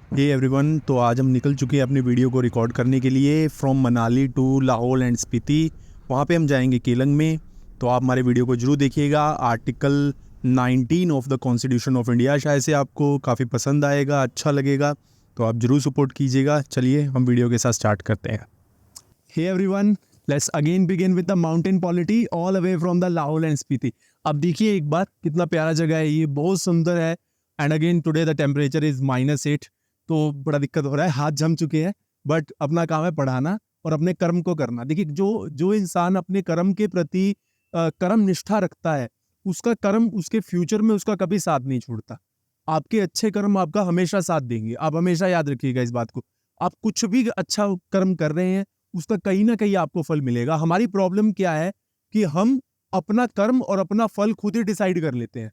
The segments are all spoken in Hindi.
हे एवरीवन, तो आज हम निकल चुके हैं अपनी वीडियो को रिकॉर्ड करने के लिए from Manali to Lahaul and Spiti. वहाँ पे हम जाएंगे केलंग में। तो आप हमारे वीडियो को जरूर देखिएगा। Article 19 of the constitution of India शायद से आपको काफ़ी पसंद आएगा, अच्छा लगेगा, तो आप ज़रूर सपोर्ट कीजिएगा। चलिए हम वीडियो के साथ स्टार्ट करते हैं। Hey everyone, let's again begin with the mountain polity all away from the Lahaul and Spiti. अब देखिए एक बार, कितना प्यारा जगह है ये, बहुत सुंदर है। And again today the temperature is -8, तो बड़ा दिक्कत हो रहा है, हाथ जम चुके हैं। बट अपना काम है पढ़ाना और अपने कर्म को करना। देखिए जो जो इंसान अपने कर्म के प्रति कर्म निष्ठा रखता है, उसका कर्म उसके फ्यूचर में उसका कभी साथ नहीं छोड़ता। आपके अच्छे कर्म आपका हमेशा साथ देंगे, आप हमेशा याद रखिएगा इस बात को। आप कुछ भी अच्छा कर्म कर रहे हैं, उसका कहीं ना कहीं आपको फल मिलेगा। हमारी प्रॉब्लम क्या है कि हम अपना कर्म और अपना फल खुद ही डिसाइड कर लेते हैं।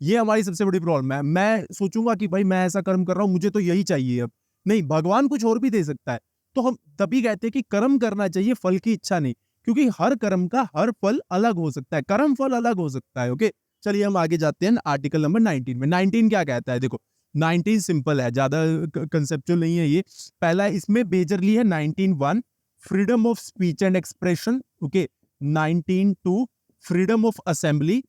ये हमारी सबसे बड़ी प्रॉब्लम है। मैं सोचूंगा कि भाई मैं ऐसा कर्म कर रहा हूं, मुझे तो यही चाहिए। अब नहीं, भगवान कुछ और भी दे सकता है। तो हम तभी कहते हैं कि कर्म करना चाहिए, फल की इच्छा नहीं, क्योंकि हर कर्म का हर फल अलग हो सकता है, कर्म फल अलग हो सकता है। ओके, चलिए हम आगे जाते हैं आर्टिकल नंबर 19 में। 19 क्या कहता है? देखो 19 सिंपल है, ज्यादा कंसेप्चुअल नहीं है ये। पहला इसमें मेजरली है 19(1) freedom of speech and expression. Okay, 19(2) freedom of assembly.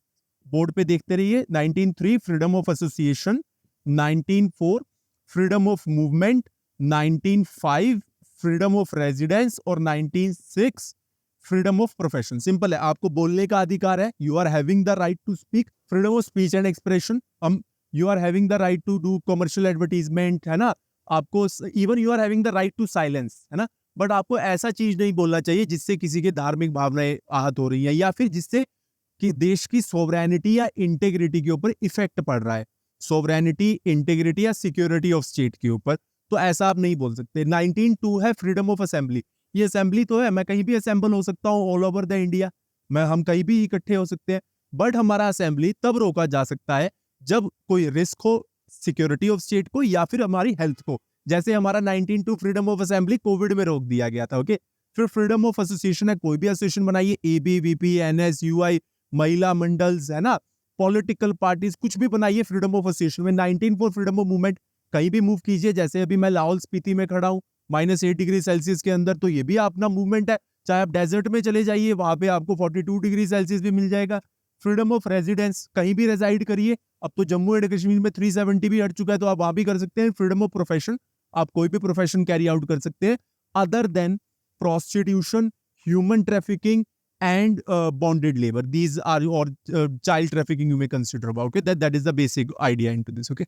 Board पे देखते रहिए। 19(3) freedom of association. 19(4) freedom of movement. 19(5) freedom of residence. और 19(6) फ्रीडम ऑफ प्रोफेशन। सिंपल है, आपको बोलने का अधिकार है, you are having the right to speak, freedom of speech and expression. हम you are having the right to do commercial advertisement, है ना। आपको even you are having the right to silence, है ना। बट आपको ऐसा चीज नहीं बोलना चाहिए जिससे किसी के धार्मिक भावनाएं आहत हो रही है, या फिर जिससे कि देश की सोवरेनिटी या इंटेग्रिटी के ऊपर इफेक्ट पड़ रहा है। सोवरेनिटी, इंटेग्रिटी या सिक्योरिटी ऑफ स्टेट के ऊपर, तो ऐसा आप नहीं बोल सकते। 19(2) है फ्रीडम ऑफ असेंबली। ये असेंबली तो है, मैं कहीं भी असेंबल हो सकता हूँ ऑल ओवर द इंडिया, हम कहीं भी इकट्ठे हो सकते हैं। बट हमारा असेंबली तब रोका जा सकता है जब कोई रिस्क हो सिक्योरिटी ऑफ स्टेट को या फिर हमारी हेल्थ को। जैसे हमारा 19(2) फ्रीडम ऑफ असेंबली कोविड में रोक दिया गया था। ओके, फिर फ्रीडम ऑफ एसोसिएशन है, कोई भी एसोसिएशन बनाइए, एबीवीपी, एनएस, यूआई, महिला मंडल्स, है ना, पॉलिटिकल पार्टीज, कुछ भी बनाइए फ्रीडम ऑफ एसोसिएशन में। 19(4) फ्रीडम ऑफ मूवमेंट, कहीं भी मूव कीजिए। जैसे अभी मैं लाहौल स्पीति में खड़ा हूँ -8 डिग्री सेल्सियस के अंदर, तो ये भी अपना मूवमेंट है। चाहे आप डेजर्ट में चले जाइए, वहां पे आपको 42 डिग्री सेल्सियस भी मिल जाएगा। फ्रीडम ऑफ रेजिडेंस, कहीं भी रेजाइड करिए। अब तो जम्मू एंड कश्मीर में 370 भी हट चुका है, तो आप वहां भी कर सकते हैं। फ्रीडम ऑफ प्रोफेशन, आप कोई भी प्रोफेशन कैरी आउट कर सकते हैं other than prostitution, human trafficking and bonded labor. These are or child trafficking you may consider about. Okay, that is the basic idea into this. Okay.